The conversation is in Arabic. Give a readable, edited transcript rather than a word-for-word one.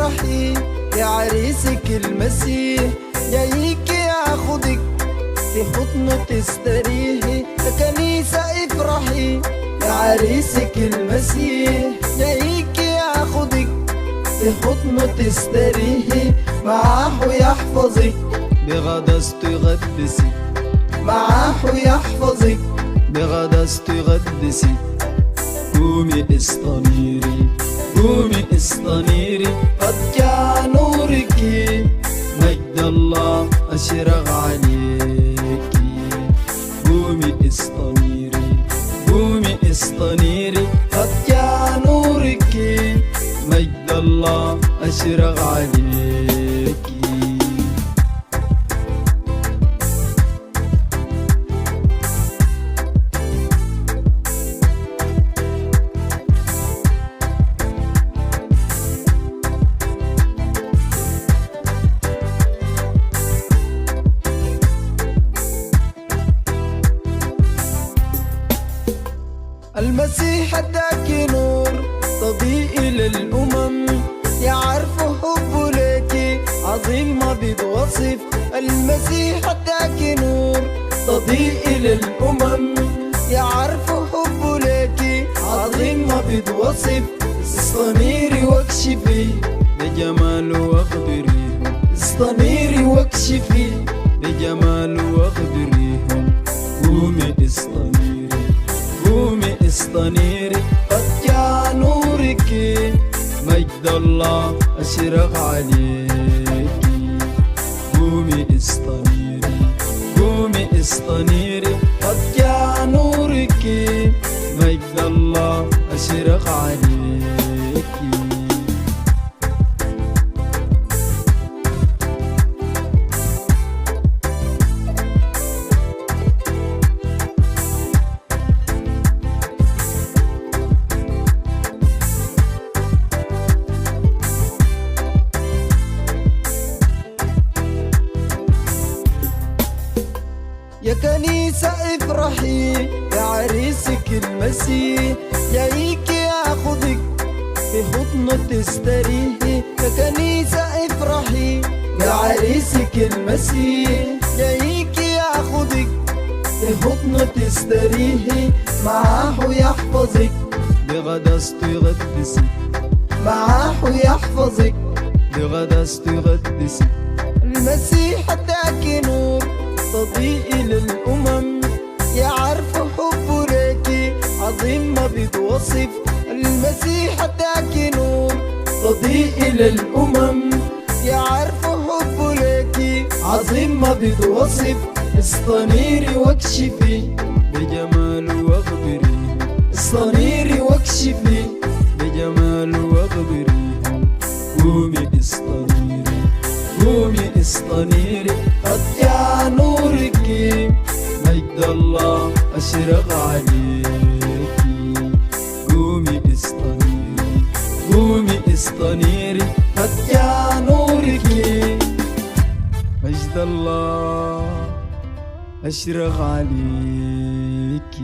افرحي يا عريسك المسيح، جايك ياخدك في حضنه تستريحي. يا كنيسة افرحي يا عريسك المسيح، جايك ياخدك في حضنه تستريحي. معاه يحفظك بغدسته يغدسك، معاه يحفظك بغدسته يغدسك. قومي استنيري قومي استنيري، قد جاء نورك، مجد الله أشرق عليك. قومي استنيري قومي استنيري، قد جاء نورك، مجد الله أشرق عليك. المسيح اداك نور تضيء للأمم، يعرف حبه ليكي عظيم ما بيتوصف. المسيح اداك نور تضيء للأمم، يعرف حبه ليكي عظيم ما بيتوصف. استنيري واكشفي بجماله واخبريهم، استنيري واكشفي بجماله واخبريهم. قومي استنيري قومي استنيري، قد جاء نورك، مجد الله أشرق عليك. قومي استنيري قومي استنيري، قد جاء نورك، مجد الله أشرق عليك. يا كنيسة افرحي يا عريسك المسيح، جايك ياخدك في حضنه تستريحي. يا كنيسة افرحي يا عريسك المسيح، جايك ياخدك في حضنه تستريحي. معاه يحفظك بغدسته يغدسك، معاه يحفظك بغدسته يغدسك. المسيح اداك نور تضيء للأمم، يعرف حبه ليكي عظيم ما بيتوصف. المسيح اداك نور تضيء للأمم، يعرف حبه ليكي عظيم ما بيتوصف. استنيري واكشفي بجماله واخبريهم، استنيري واكشفي بجماله واخبريهم. قومي استنيري قومي استنيري، قد جاء نورك، مجد الله أشرق عليك. قومي استنيري قومي استنيري، قد جاء نورك، مجد الله أشرق عليك.